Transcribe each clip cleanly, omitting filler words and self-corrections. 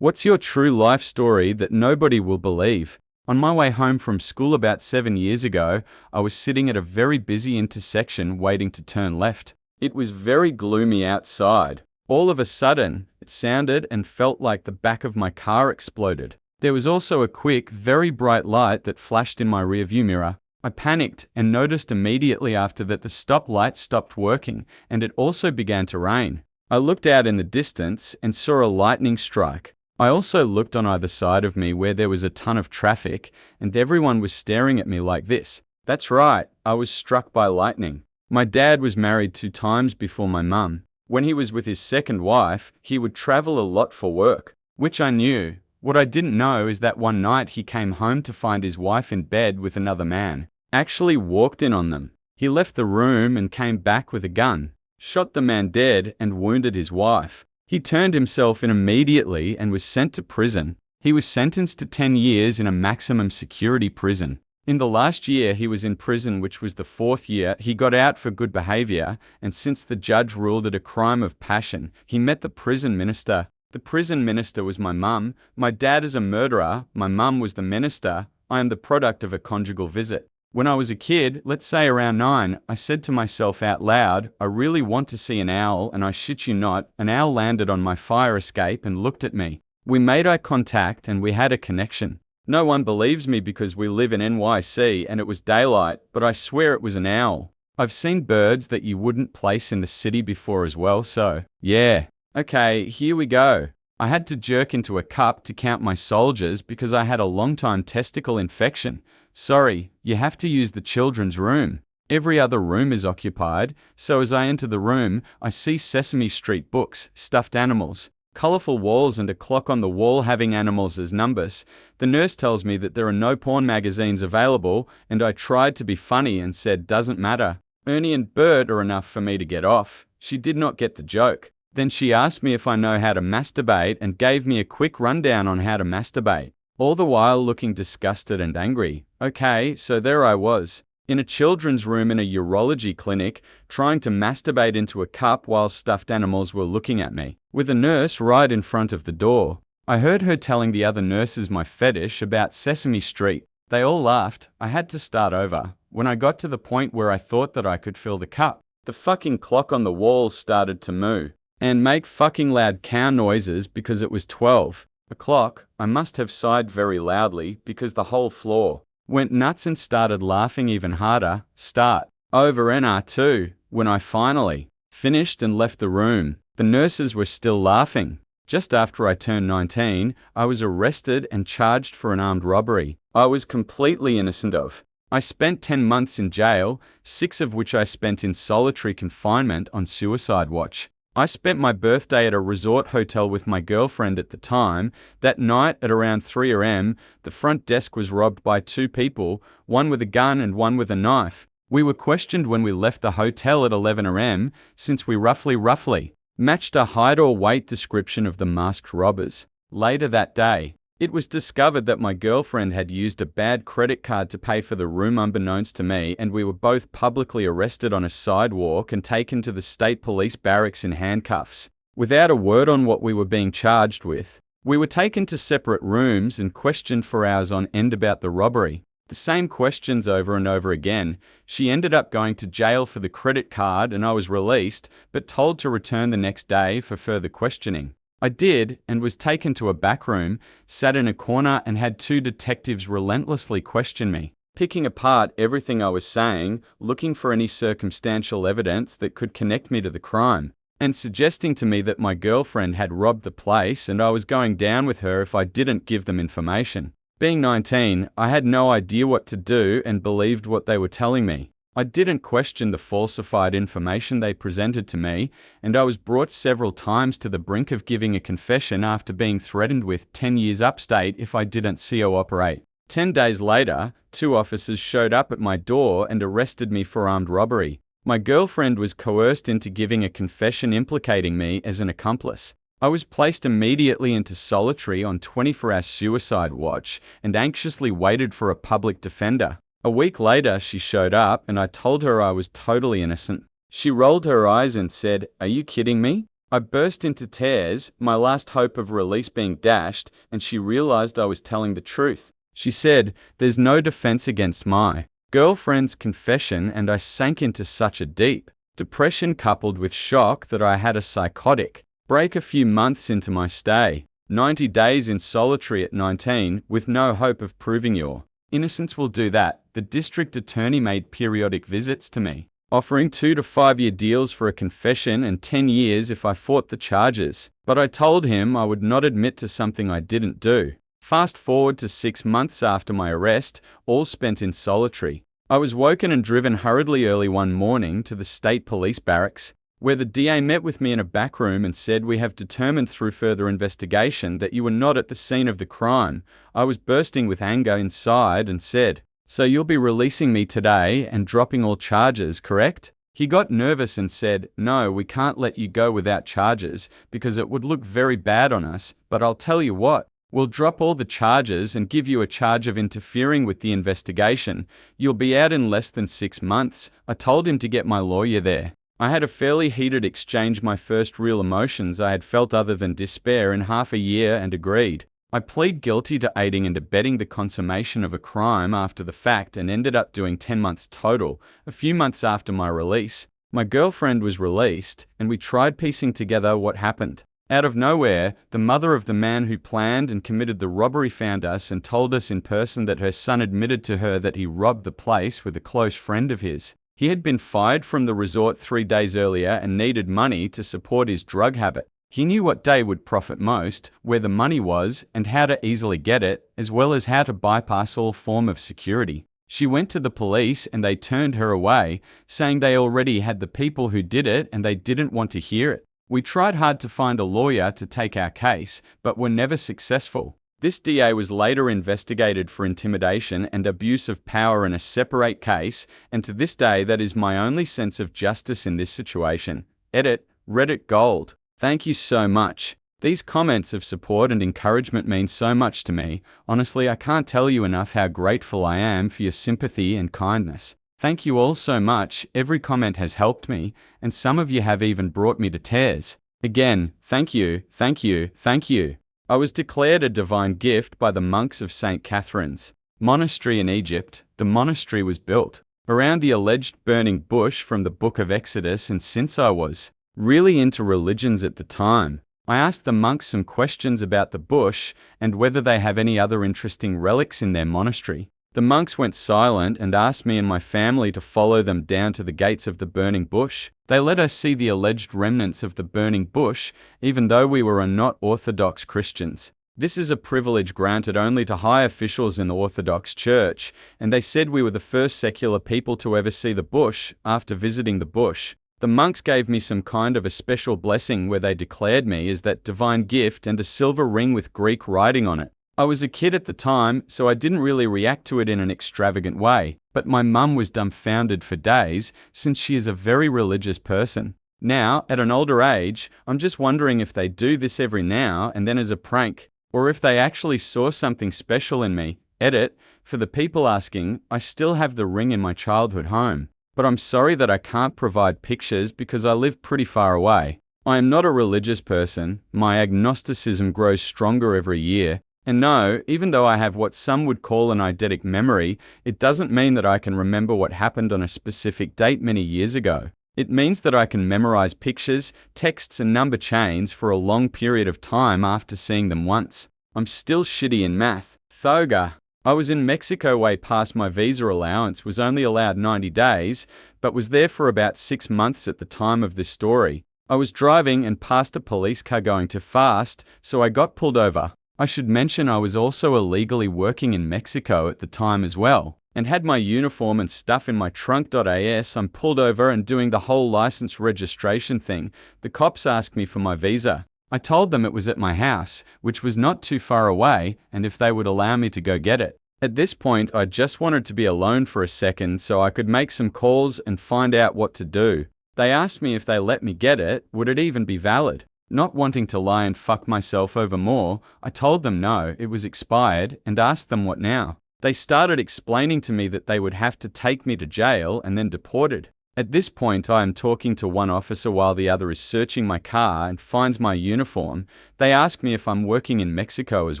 What's your true life story that nobody will believe? On my way home from school about 7 years ago, I was sitting at a very busy intersection waiting to turn left. It was very gloomy outside. All of a sudden, it sounded and felt like the back of my car exploded. There was also a quick, very bright light that flashed in my rearview mirror. I panicked and noticed immediately after that the stop light stopped working, and it also began to rain. I looked out in the distance and saw a lightning strike. I also looked on either side of me where there was a ton of traffic, and everyone was staring at me like this. That's right, I was struck by lightning. My dad was married 2 times before my mum. When he was with his second wife, he would travel a lot for work, which I knew. What I didn't know is that one night he came home to find his wife in bed with another man. Actually walked in on them. He left the room and came back with a gun, shot the man dead and wounded his wife. He turned himself in immediately and was sent to prison. He was sentenced to 10 years in a maximum security prison. In the last year he was in prison, which was the 4th year, he got out for good behavior, and since the judge ruled it a crime of passion, he met the prison minister. The prison minister was my mum. My dad is a murderer. My mum was the minister. I am the product of a conjugal visit. When I was a kid, let's say around 9, I said to myself out loud, I really want to see an owl, and I shit you not, an owl landed on my fire escape and looked at me. We made eye contact and we had a connection. No one believes me because we live in NYC and it was daylight, but I swear it was an owl. I've seen birds that you wouldn't place in the city before as well, so yeah. Okay, here we go. I had to jerk into a cup to count my soldiers because I had a long-time testicle infection. Sorry, you have to use the children's room. Every other room is occupied, so as I enter the room, I see Sesame Street books, stuffed animals, colorful walls and a clock on the wall having animals as numbers. The nurse tells me that there are no porn magazines available, and I tried to be funny and said doesn't matter. Ernie and Bert are enough for me to get off. She did not get the joke. Then she asked me if I know how to masturbate and gave me a quick rundown on how to masturbate, all the while looking disgusted and angry. Okay, so there I was, in a children's room in a urology clinic, trying to masturbate into a cup while stuffed animals were looking at me, with a nurse right in front of the door. I heard her telling the other nurses my fetish about Sesame Street. They all laughed. I had to start over. When I got to the point where I thought that I could fill the cup, the fucking clock on the wall started to moo and make fucking loud cow noises because it was 12 o'clock. I must have sighed very loudly because the whole floor went nuts and started laughing even harder. Start over NR2. When I finally finished and left the room, the nurses were still laughing. Just after I turned 19, I was arrested and charged for an armed robbery I was completely innocent of. I spent 10 months in jail, 6 of which I spent in solitary confinement on suicide watch. I spent my birthday at a resort hotel with my girlfriend at the time. That night at around 3 a.m., the front desk was robbed by 2 people, one with a gun and one with a knife. We were questioned when we left the hotel at 11 a.m., since we roughly matched a height or weight description of the masked robbers. Later that day, it was discovered that my girlfriend had used a bad credit card to pay for the room unbeknownst to me, and we were both publicly arrested on a sidewalk and taken to the state police barracks in handcuffs, without a word on what we were being charged with. We were taken to separate rooms and questioned for hours on end about the robbery. The same questions over and over again. She ended up going to jail for the credit card and I was released, but told to return the next day for further questioning. I did, and was taken to a back room, sat in a corner and had 2 detectives relentlessly question me, picking apart everything I was saying, looking for any circumstantial evidence that could connect me to the crime, and suggesting to me that my girlfriend had robbed the place and I was going down with her if I didn't give them information. Being 19, I had no idea what to do and believed what they were telling me. I didn't question the falsified information they presented to me, and I was brought several times to the brink of giving a confession after being threatened with 10 years upstate if I didn't cooperate. 10 days later, 2 officers showed up at my door and arrested me for armed robbery. My girlfriend was coerced into giving a confession implicating me as an accomplice. I was placed immediately into solitary on 24-hour suicide watch and anxiously waited for a public defender. A week later, she showed up and I told her I was totally innocent. She rolled her eyes and said, "Are you kidding me? I burst into tears, my last hope of release being dashed, and she realized I was telling the truth. She said, "There's no defense against my girlfriend's confession," and I sank into such a deep depression coupled with shock that I had a psychotic break a few months into my stay. 90 days in solitary at 19, with no hope of proving your innocence will do that. The district attorney made periodic visits to me, offering 2 to 5 year deals for a confession and 10 years if I fought the charges. But I told him I would not admit to something I didn't do. Fast forward to 6 months after my arrest, all spent in solitary. I was woken and driven hurriedly early one morning to the state police barracks, where the DA met with me in a back room and said, "We have determined through further investigation that you were not at the scene of the crime." I was bursting with anger inside and said, "So you'll be releasing me today and dropping all charges, correct?" He got nervous and said, "No, we can't let you go without charges because it would look very bad on us, but I'll tell you what, we'll drop all the charges and give you a charge of interfering with the investigation. You'll be out in less than 6 months." I told him to get my lawyer there. I had a fairly heated exchange, my first real emotions I had felt other than despair in half a year, and agreed. I plead guilty to aiding and abetting the consummation of a crime after the fact and ended up doing 10 months total. A few months after my release, my girlfriend was released and we tried piecing together what happened. Out of nowhere, the mother of the man who planned and committed the robbery found us and told us in person that her son admitted to her that he robbed the place with a close friend of his. He had been fired from the resort 3 days earlier and needed money to support his drug habit. He knew what day would profit most, where the money was, and how to easily get it, as well as how to bypass all form of security. She went to the police and they turned her away, saying they already had the people who did it and they didn't want to hear it. We tried hard to find a lawyer to take our case, but were never successful. This DA was later investigated for intimidation and abuse of power in a separate case, and to this day that is my only sense of justice in this situation. Edit, Reddit Gold. Thank you so much. These comments of support and encouragement mean so much to me. Honestly, I can't tell you enough how grateful I am for your sympathy and kindness. Thank you all so much. Every comment has helped me, and some of you have even brought me to tears. Again, thank you, thank you, thank you. I was declared a divine gift by the monks of St. Catherine's Monastery in Egypt. The monastery was built around the alleged burning bush from the Book of Exodus, and since I was really into religions at the time, I asked the monks some questions about the bush and whether they have any other interesting relics in their monastery. The monks went silent and asked me and my family to follow them down to the gates of the burning bush. They let us see the alleged remnants of the burning bush, even though we were not Orthodox Christians. This is a privilege granted only to high officials in the Orthodox Church, and they said we were the first secular people to ever see the bush. After visiting the bush, the monks gave me some kind of a special blessing where they declared me as that divine gift and a silver ring with Greek writing on it. I was a kid at the time, so I didn't really react to it in an extravagant way, but my mum was dumbfounded for days since she is a very religious person. Now, at an older age, I'm just wondering if they do this every now and then as a prank, or if they actually saw something special in me. Edit, for the people asking, I still have the ring in my childhood home, but I'm sorry that I can't provide pictures because I live pretty far away. I am not a religious person. My agnosticism grows stronger every year. And no, even though I have what some would call an eidetic memory, it doesn't mean that I can remember what happened on a specific date many years ago. It means that I can memorize pictures, texts, and number chains for a long period of time after seeing them once. I'm still shitty in math. Thoga. I was in Mexico way past my visa allowance, was only allowed 90 days, but was there for about 6 months at the time of this story. I was driving and passed a police car going too fast, so I got pulled over. I should mention I was also illegally working in Mexico at the time as well, and had my uniform and stuff in my trunk.as. I'm pulled over and doing the whole license registration thing. The cops asked me for my visa. I told them it was at my house, which was not too far away, and if they would allow me to go get it. At this point, I just wanted to be alone for a second so I could make some calls and find out what to do. They asked me if they let me get it, would it even be valid? Not wanting to lie and fuck myself over more, I told them no, it was expired, and asked them what now. They started explaining to me that they would have to take me to jail and then deported. At this point, I am talking to one officer while the other is searching my car and finds my uniform. They ask me if I'm working in Mexico as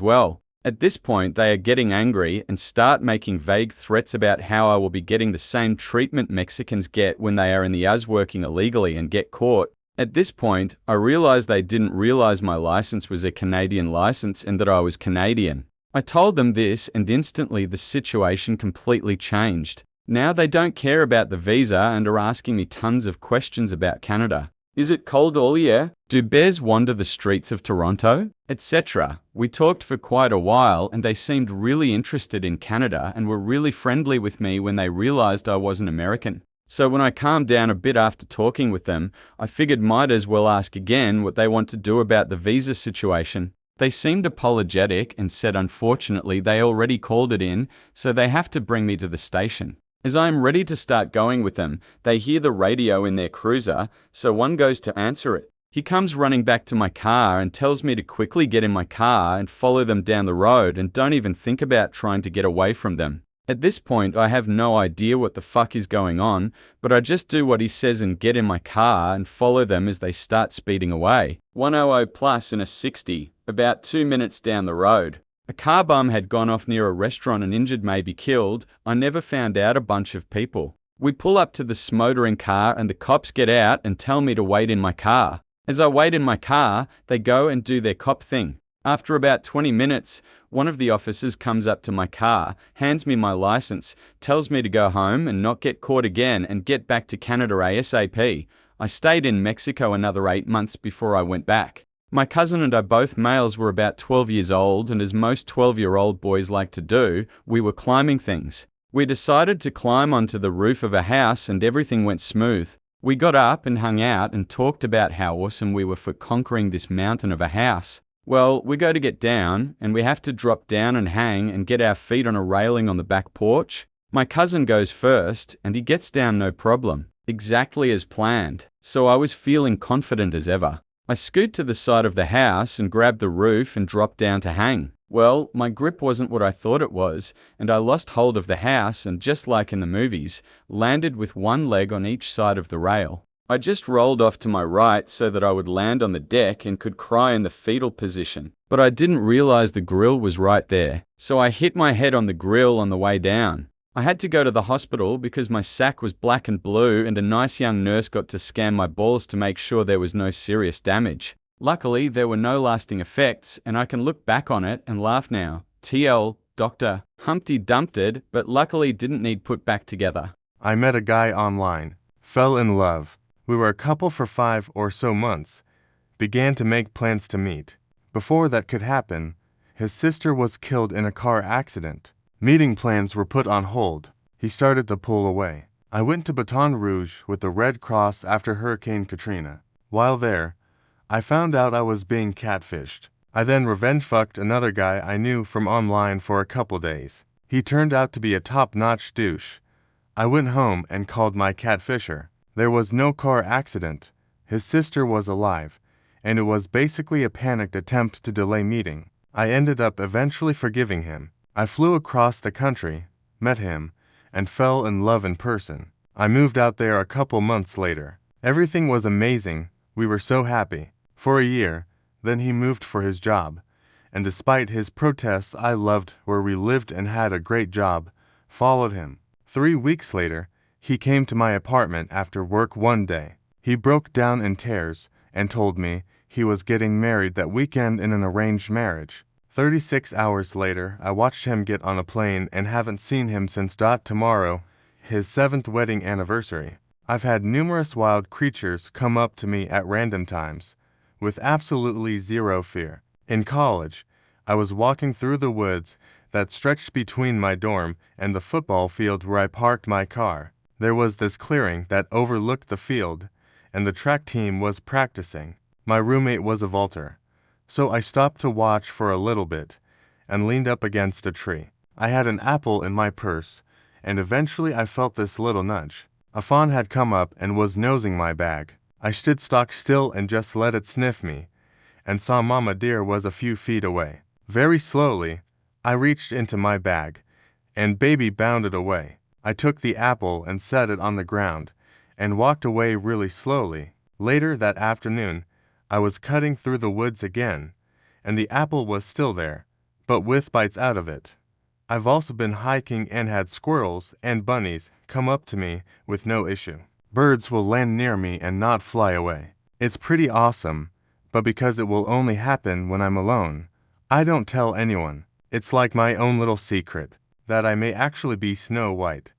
well. At this point, they are getting angry and start making vague threats about how I will be getting the same treatment Mexicans get when they are in the US working illegally and get caught. At this point, I realized they didn't realize my license was a Canadian license and that I was Canadian. I told them this, and instantly the situation completely changed. Now they don't care about the visa and are asking me tons of questions about Canada. Is it cold all year? Do bears wander the streets of Toronto? Etc. We talked for quite a while and they seemed really interested in Canada and were really friendly with me when they realized I wasn't American. So when I calmed down a bit after talking with them, I figured might as well ask again what they want to do about the visa situation. They seemed apologetic and said unfortunately they already called it in, so they have to bring me to the station. As I am ready to start going with them, they hear the radio in their cruiser, so one goes to answer it. He comes running back to my car and tells me to quickly get in my car and follow them down the road and don't even think about trying to get away from them. At this point, I have no idea what the fuck is going on, but I just do what he says and get in my car and follow them as they start speeding away. 100 plus in a 60, about 2 minutes down the road. A car bum had gone off near a restaurant and injured, maybe killed. I never found out a bunch of people. We pull up to the smoldering car and the cops get out and tell me to wait in my car. As I wait in my car, they go and do their cop thing. After about 20 minutes, one of the officers comes up to my car, hands me my license, tells me to go home and not get caught again and get back to Canada ASAP. I stayed in Mexico another 8 months before I went back. My cousin and I, both males, were about 12 years old, and as most 12-year-old boys like to do, we were climbing things. We decided to climb onto the roof of a house and everything went smooth. We got up and hung out and talked about how awesome we were for conquering this mountain of a house. Well, we go to get down, and we have to drop down and hang and get our feet on a railing on the back porch. My cousin goes first, and he gets down no problem, exactly as planned, so I was feeling confident as ever. I scoot to the side of the house and grab the roof and drop down to hang. Well, my grip wasn't what I thought it was, and I lost hold of the house and, just like in the movies, landed with one leg on each side of the rail. I just rolled off to my right so that I would land on the deck and could cry in the fetal position. But I didn't realize the grill was right there, so I hit my head on the grill on the way down. I had to go to the hospital because my sack was black and blue and a nice young nurse got to scan my balls to make sure there was no serious damage. Luckily, there were no lasting effects and I can look back on it and laugh now. TL, Dr. Humpty Dumped it, but luckily didn't need put back together. I met a guy online, fell in love. We were a couple for 5 or so months, began to make plans to meet. Before that could happen, his sister was killed in a car accident. Meeting plans were put on hold. He started to pull away. I went to Baton Rouge with the Red Cross after Hurricane Katrina. While there, I found out I was being catfished. I then revenge fucked another guy I knew from online for a couple days. He turned out to be a top-notch douche. I went home and called my catfisher. There was no car accident. His sister was alive, and it was basically a panicked attempt to delay meeting. I ended up eventually forgiving him. I flew across the country, met him, and fell in love in person. I moved out there a couple months later. Everything was amazing. We were so happy. For a year, then he moved for his job. And despite his protests, I loved where we lived and had a great job. Followed him. 3 weeks later, he came to my apartment after work one day. He broke down in tears and told me he was getting married that weekend in an arranged marriage. 36 hours later, I watched him get on a plane and haven't seen him since tomorrow, his 7th wedding anniversary. I've had numerous wild creatures come up to me at random times, with absolutely zero fear. In college, I was walking through the woods that stretched between my dorm and the football field where I parked my car. There was this clearing that overlooked the field, and the track team was practicing. My roommate was a vaulter, so I stopped to watch for a little bit and leaned up against a tree. I had an apple in my purse, and eventually I felt this little nudge. A fawn had come up and was nosing my bag. I stood stock still and just let it sniff me, and saw Mama Deer was a few feet away. Very slowly, I reached into my bag, and baby bounded away. I took the apple and set it on the ground, and walked away really slowly. Later that afternoon, I was cutting through the woods again, and the apple was still there, but with bites out of it. I've also been hiking and had squirrels and bunnies come up to me with no issue. Birds will land near me and not fly away. It's pretty awesome, but because it will only happen when I'm alone, I don't tell anyone. It's like my own little secret, that I may actually be Snow White.